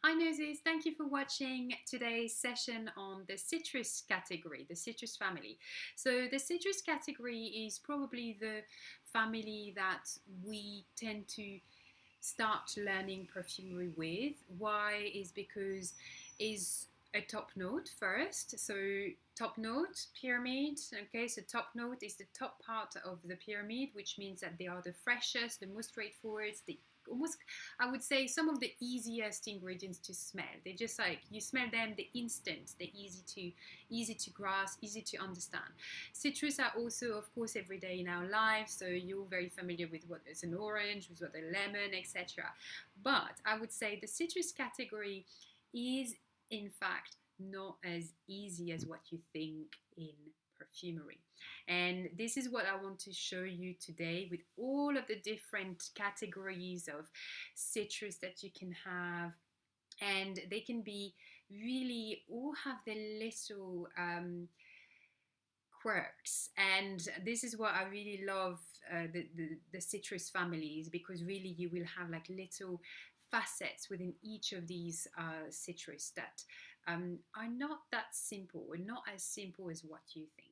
Hi Noses, thank you for watching today's session on the citrus category, the citrus family. So the citrus category is probably the family that we tend to start learning perfumery with. Why is because is a top note first. So top note, pyramid. Okay, so top note is the top part of the pyramid, which means that they are the freshest, the most straightforward, the almost, I would say, some of the easiest ingredients to smell. They're just like you smell them, the instant, they're easy to grasp, easy to understand. Citrus are also, of course, every day in our lives, so you're very familiar with what is an orange, with what a lemon, etc. But I would say the citrus category is, in fact, not as easy as what you think in perfumery. And this is what I want to show you today with all of the different categories of citrus that you can have. And they can be really all have their little quirks, and this is what I really love, the citrus families, because really you will have like little facets within each of these citrus that are not that simple, or not as simple as what you think.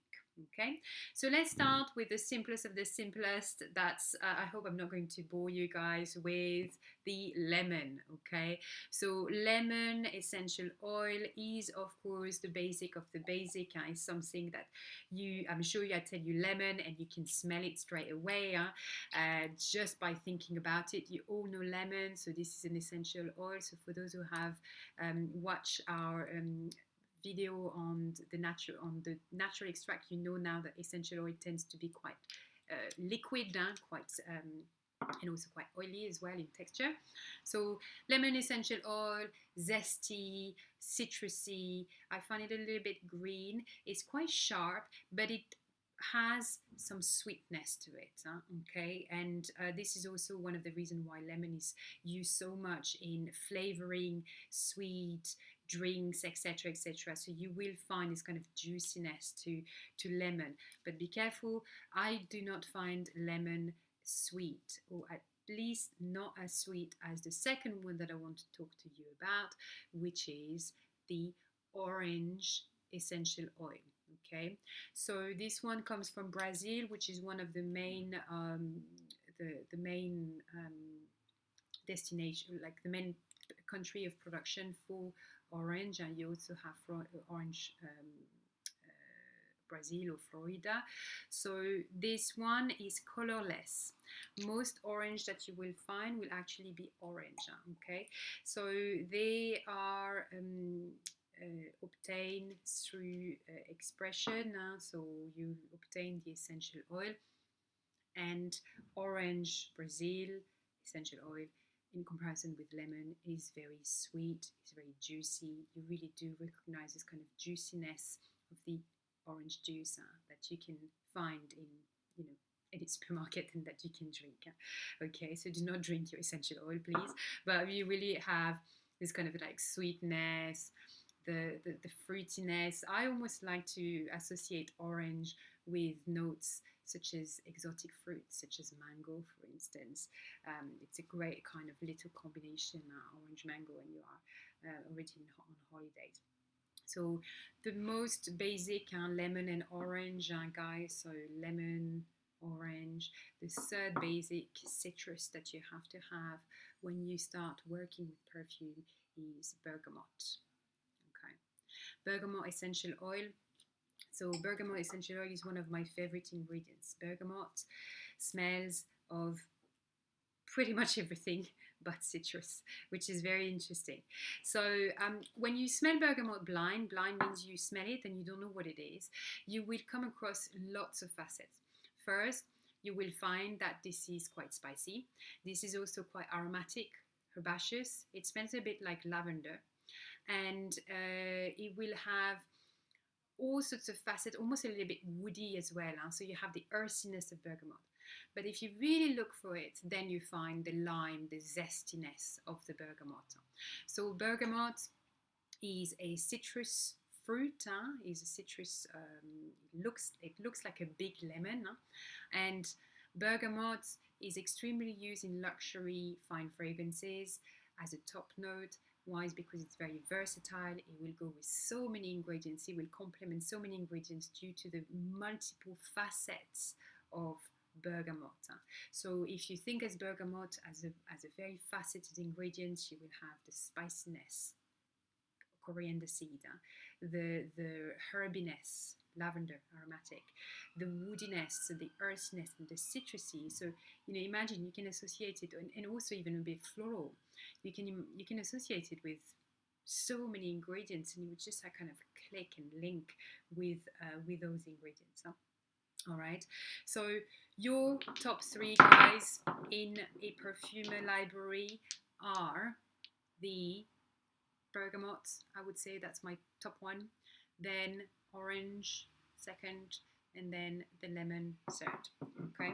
Okay, so let's start with the simplest of the simplest. That's I hope I'm not going to bore you guys with the lemon. Okay, so lemon essential oil is, of course, the basic of the basic. It's something that I'm sure I tell you lemon and you can smell it straight away. Just by thinking about it, you all know lemon. So this is an essential oil. So for those who have watched our video on the natural extract, you know now that essential oil tends to be quite liquid, quite and also quite oily as well in texture. So lemon essential oil, zesty, citrusy. I find it a little bit green. It's quite sharp, but it has some sweetness to it. Okay, and this is also one of the reasons why lemon is used so much in flavoring sweet drinks, etc., etc. So you will find this kind of juiciness to lemon, but be careful. I do not find lemon sweet, or at least not as sweet as the second one that I want to talk to you about, which is the orange essential oil. Okay, so this one comes from Brazil, which is one of the main the main destination, like the main country of production for orange, and you also have orange Brazil or Florida. So this one is colorless. Most orange that you will find will actually be orange. Okay, so they are obtained through expression. So you obtain the essential oil, and orange Brazil essential oil, in comparison with lemon, is very sweet, it's very juicy. You really do recognize this kind of juiciness of the orange juice that you can find in, you know, any supermarket and that you can drink. Okay, so do not drink your essential oil, please. But you really have this kind of like sweetness, the fruitiness. I almost like to associate orange with notes such as exotic fruits, such as mango, for instance. It's a great kind of little combination, orange mango, when you are already on holidays. So the most basic lemon and orange, guys. So lemon, orange. The third basic citrus that you have to have when you start working with perfume is bergamot. Okay, bergamot essential oil. So bergamot essential oil is one of my favorite ingredients. Bergamot smells of pretty much everything but citrus, which is very interesting. So when you smell bergamot blind means you smell it and you don't know what it is, you will come across lots of facets. First, you will find that this is quite spicy. This is also quite aromatic, herbaceous. It smells a bit like lavender, and it will have all sorts of facets, almost a little bit woody as well. So you have the earthiness of bergamot. But if you really look for it, then you find the lime, the zestiness of the bergamot. So bergamot is a citrus fruit. Is a citrus. It looks like a big lemon, and bergamot is extremely used in luxury fine fragrances as a top note. Why? Is because it's very versatile. It will go with so many ingredients. It will complement so many ingredients due to the multiple facets of bergamot. So if you think as bergamot as a very faceted ingredient, you will have the spiciness, coriander seed, the herbiness, lavender, aromatic, the woodiness, so the earthiness, and the citrusy. So imagine you can associate it, and also even a bit floral. You can associate it with so many ingredients, and you would just kind of click and link with those ingredients. All right, so your top 3 guys in a perfumer library are the bergamot, I would say that's my top 1, then orange second, and then the lemon third. Okay,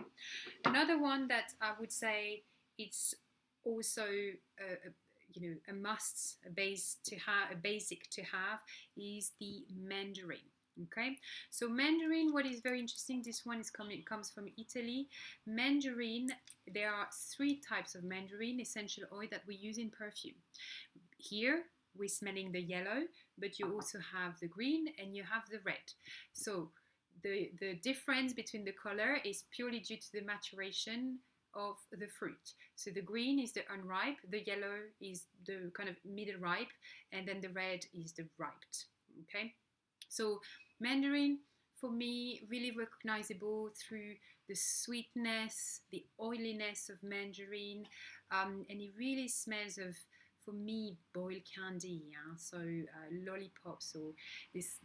another one that I would say it's also a must, a basic to have is the Mandarin. Okay, so Mandarin, what is very interesting, this one comes from Italy. Mandarin, there are 3 types of Mandarin essential oil that we use in perfume. Here we're smelling the yellow, but you also have the green and you have the red. So the difference between the color is purely due to the maturation of the fruit. So the green is the unripe, the yellow is the kind of middle ripe, and then the red is the ripe. Okay, so Mandarin, for me, really recognizable through the sweetness, the oiliness of Mandarin, and it really smells of, for me, boiled candy, so lollipops, or this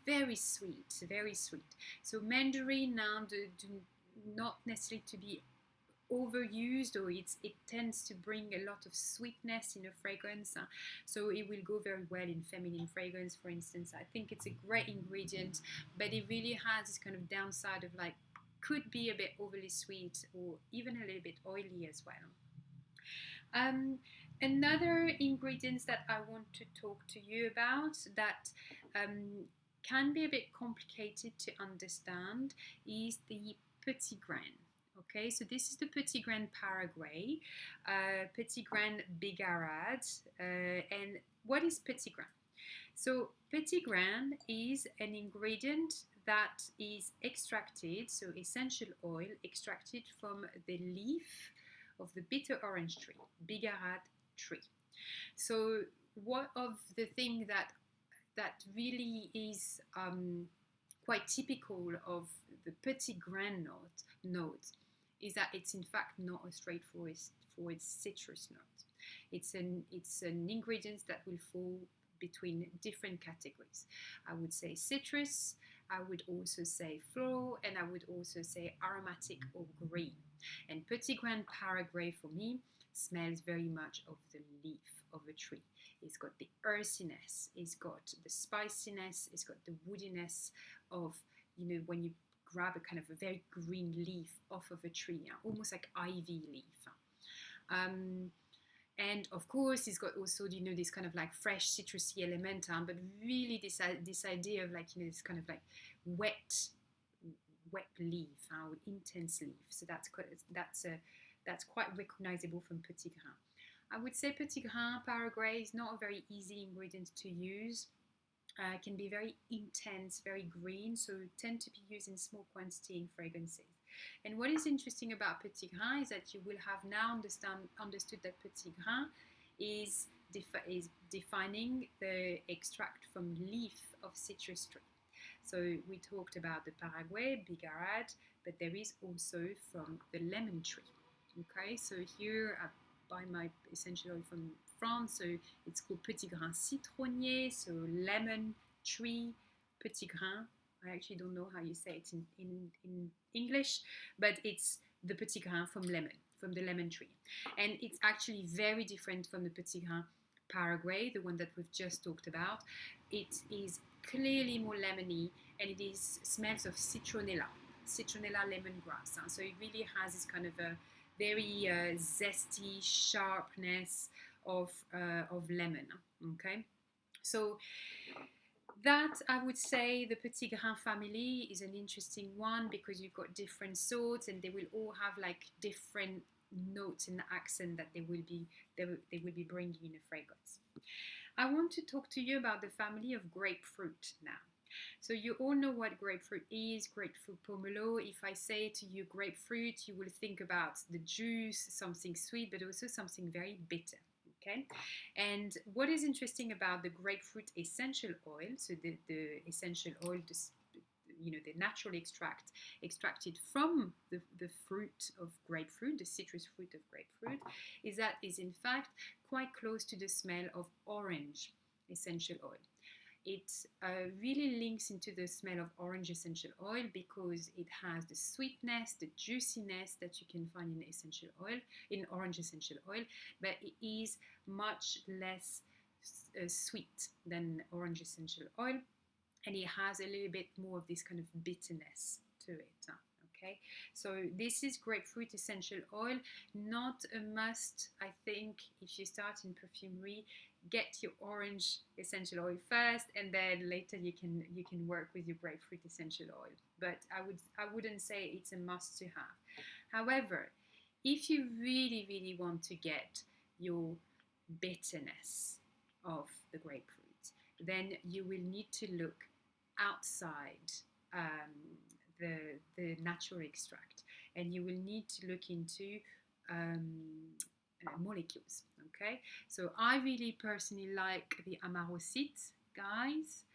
very sweet, very sweet. So Mandarin now do not necessarily to be overused, or it tends to bring a lot of sweetness in a fragrance, so it will go very well in feminine fragrance, for instance. I think it's a great ingredient, but it really has this kind of downside of like, could be a bit overly sweet or even a little bit oily as well. Another ingredient that I want to talk to you about that can be a bit complicated to understand is the Petitgrain. Okay, so this is the Petitgrain Paraguay, Petitgrain Bigarade, and what is Petitgrain? So Petitgrain is an ingredient that is extracted, so essential oil extracted from the leaf of the bitter orange tree, Bigarade tree. So one of the things that really is quite typical of the Petitgrain note is that it's in fact not a straightforward citrus note. It's an ingredient that will fall between different categories. I would say citrus, I would also say floral, and I would also say aromatic or green. And Petitgrain Paraguay for me smells very much of the leaf of a tree. It's got the earthiness, it's got the spiciness, it's got the woodiness of, when you grab a kind of a very green leaf off of a tree, almost like ivy leaf. And of course, it's got also, this kind of like fresh citrusy element, but really this idea of like, this kind of like wet leaf, or intense leaf. So that's quite recognizable from Petitgrain. I would say Petitgrain Paraguay is not a very easy ingredient to use. It can be very intense, very green, so tend to be used in small quantity in fragrances. And what is interesting about Petitgrain is that you will have now understood that Petitgrain is defining the extract from leaf of citrus tree. So we talked about the Paraguay, Bigarade, but there is also from the lemon tree. Okay, so here I buy my essential oil from France, so it's called Petitgrain citronnier, so lemon tree, Petitgrain. I actually don't know how you say it in English, but it's the Petitgrain from the lemon tree. And it's actually very different from the Petitgrain Paraguay, the one that we've just talked about. It is clearly more lemony, and it smells of citronella lemongrass. So it really has this kind of a very zesty sharpness of lemon. Okay, so that, I would say, the Petitgrain family is an interesting one because you've got different sorts and they will all have like different notes and accent that they will be bringing in a fragrance. I want to talk to you about the family of grapefruit now. So you all know what grapefruit is, grapefruit pomelo. If I say to you grapefruit, you will think about the juice, something sweet, but also something very bitter. Okay, and what is interesting about the grapefruit essential oil, so the essential oil, the natural extract extracted from the fruit of grapefruit, the citrus fruit of grapefruit, is that is in fact quite close to the smell of orange essential oil. It really links into the smell of orange essential oil because it has the sweetness, the juiciness that you can find in essential oil, in orange essential oil, but it is much less sweet than orange essential oil, and it has a little bit more of this kind of bitterness to it. Okay, so this is grapefruit essential oil. Not a must, I think, if you start in perfumery. Get your orange essential oil first, and then later you can work with your grapefruit essential oil. But I wouldn't say it's a must to have. However, if you really want to get your bitterness of the grapefruit, then you will need to look outside the natural extract, and you will need to look into molecules. Okay, so I really personally like the Amarocite, guys,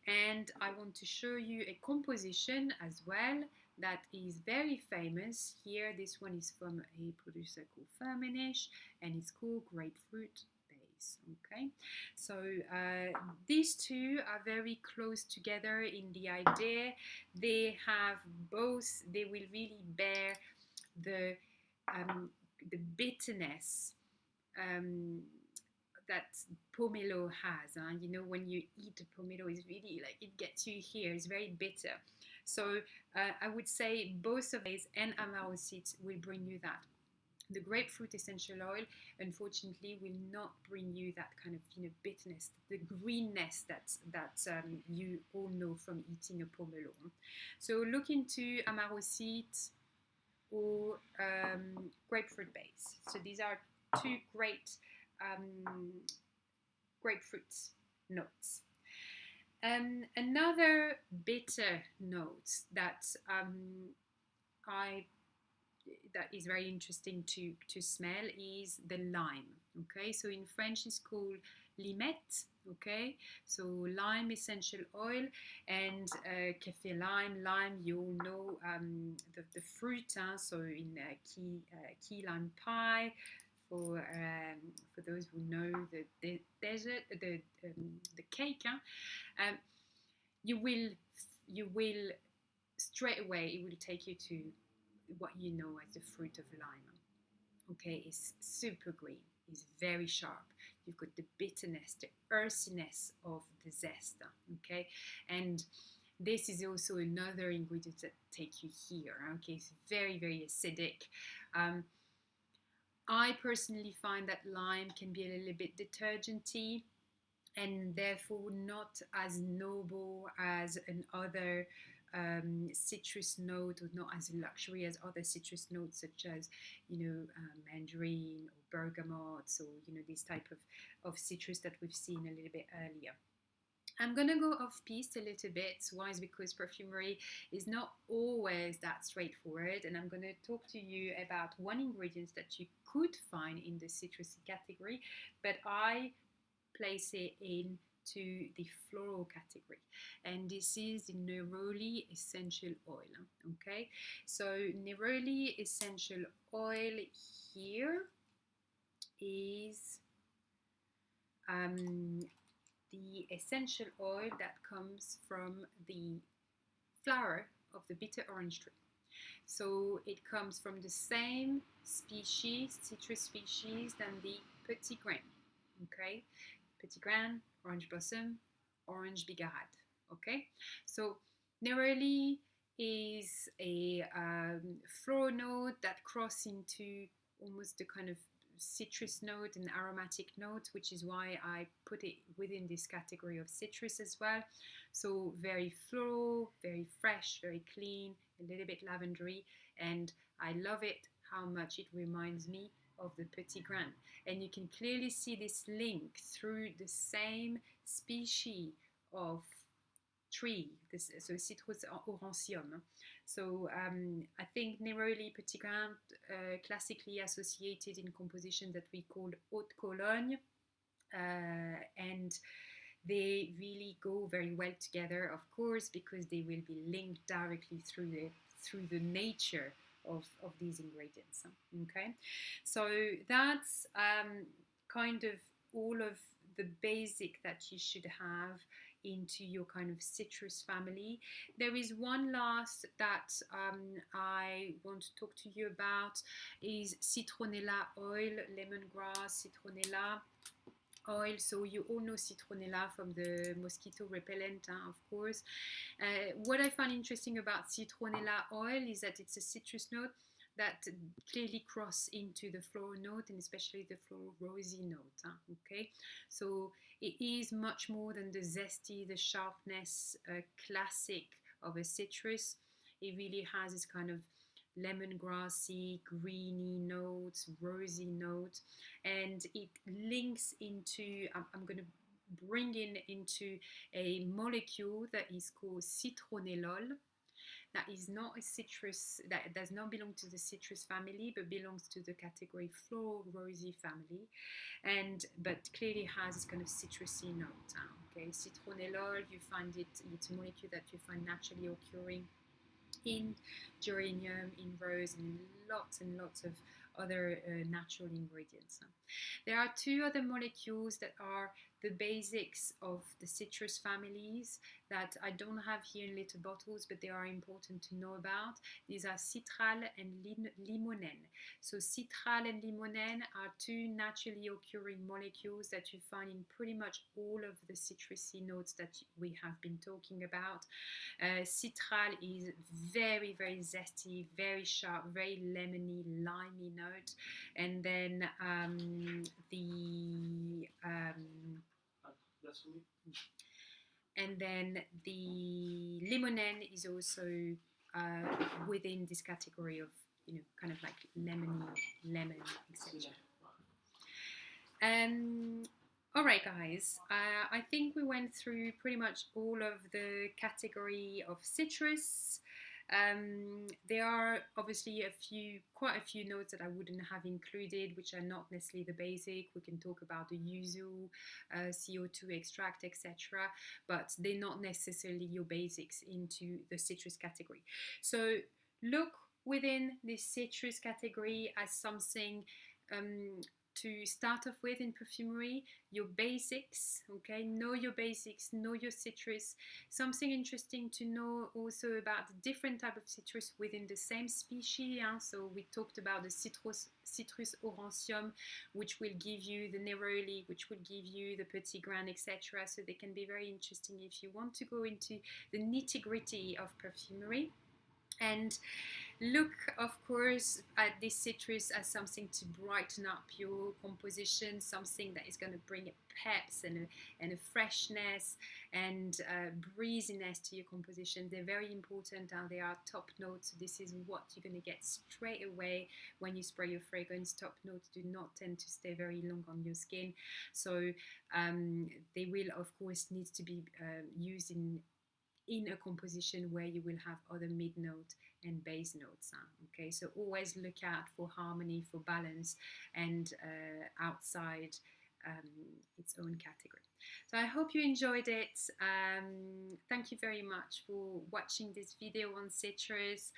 and I want to show you a composition as well that is very famous here. This one is from a producer called Firmenich, and it's called Grapefruit. Okay, so these two are very close together in the idea. They will really bear the bitterness that pomelo has. You know, when you eat a pomelo, it's really like it gets you here. It's very bitter. So I would say both of these and Amarocite will bring you that. The grapefruit essential oil, unfortunately, will not bring you that kind of bitterness, the greenness that you all know from eating a pomelo. So look into Amarocite or grapefruit base. So these are two great grapefruit notes. Another bitter note that that is very interesting to smell is the lime. Okay, so in French it's called limette. Okay, so lime essential oil and café lime, you all know the fruit, so in key lime pie, for those who know the dessert, the cake, you will straight away, it will take you to what you know as the fruit of lime. Okay, it's super green, it's very sharp. You've got the bitterness, the earthiness of the zest. Okay, and this is also another ingredient that take you here. Okay, it's very acidic. I personally find that lime can be a little bit detergenty, and therefore not as noble as another citrus note, or not as luxury as other citrus notes such as mandarin or bergamot, or this type of citrus that we've seen a little bit earlier. I'm gonna go off piste a little bit. Why? Is because perfumery is not always that straightforward, and I'm gonna talk to you about one ingredient that you could find in the citrusy category, but I place it into the floral category, and this is the Neroli essential oil. Okay, so Neroli essential oil here is the essential oil that comes from the flower of the bitter orange tree. So it comes from the same species, citrus species, than the Petitgrain. Okay, Petitgrain, orange blossom, orange bigarade. Okay, so Neroli is a floral note that crosses into almost the kind of citrus note and aromatic note, which is why I put it within this category of citrus as well. So very floral, very fresh, very clean, a little bit lavendery, and I love it how much it reminds me of the Petitgrain. And you can clearly see this link through the same species of tree, this, so Citrus aurantium. So I think Neroli Petitgrain, classically associated in composition that we call haute Cologne, and they really go very well together, of course, because they will be linked directly through the nature of these ingredients. Okay, so that's kind of all of the basic that you should have into your kind of citrus family. There is one last that I want to talk to you about is Citronella oil, lemongrass, Citronella oil. So you all know Citronella from the mosquito repellent, of course. What I find interesting about Citronella oil is that it's a citrus note that clearly cross into the floral note, and especially the floral rosy note. Okay, so it is much more than the zesty, the sharpness, classic of a citrus. It really has this kind of lemongrassy, greeny notes, rosy note, and it links into, I'm going to bring into a molecule that is called citronellol. That is not a citrus, that does not belong to the citrus family, but belongs to the category floral rosy family, and but clearly has this kind of citrusy note. Okay, citronellol, you find it's a molecule that you find naturally occurring in geranium, in rose, and lots of other natural ingredients. There are two other molecules that are the basics of the citrus families that I don't have here in little bottles, but they are important to know about. These are citral and limonène. So citral and limonène are two naturally occurring molecules that you find in pretty much all of the citrusy notes that we have been talking about. Citral is very, very zesty, very sharp, very lemony, limey note. And then the limonene is also within this category of, kind of like lemon, etc. All right, guys, I think we went through pretty much all of the category of citrus. There are obviously quite a few notes that I wouldn't have included, which are not necessarily the basic. We can talk about the yuzu, CO2 extract, etc., but they're not necessarily your basics into the citrus category. So look within this citrus category as something to start off with in perfumery, your basics, okay? Know your basics, know your citrus. Something interesting to know also about the different type of citrus within the same species. So we talked about the citrus aurantium, which will give you the Neroli, which will give you the Petitgrain, etc. So they can be very interesting if you want to go into the nitty-gritty of perfumery. And look, of course, at this citrus as something to brighten up your composition, something that is going to bring a peps and a freshness and breeziness to your composition. They're very important, and they are top notes. So this is what you're going to get straight away when you spray your fragrance. Top notes do not tend to stay very long on your skin, so they will, of course, need to be used in a composition where you will have other mid note and base notes. Okay, so always look out for harmony, for balance, and outside its own category. So I hope you enjoyed it. Thank you very much for watching this video on citrus.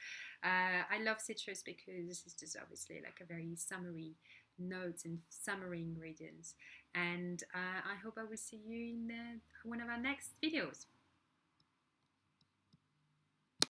I love citrus because it's just obviously like a very summery notes and summery ingredients. And I hope I will see you in one of our next videos.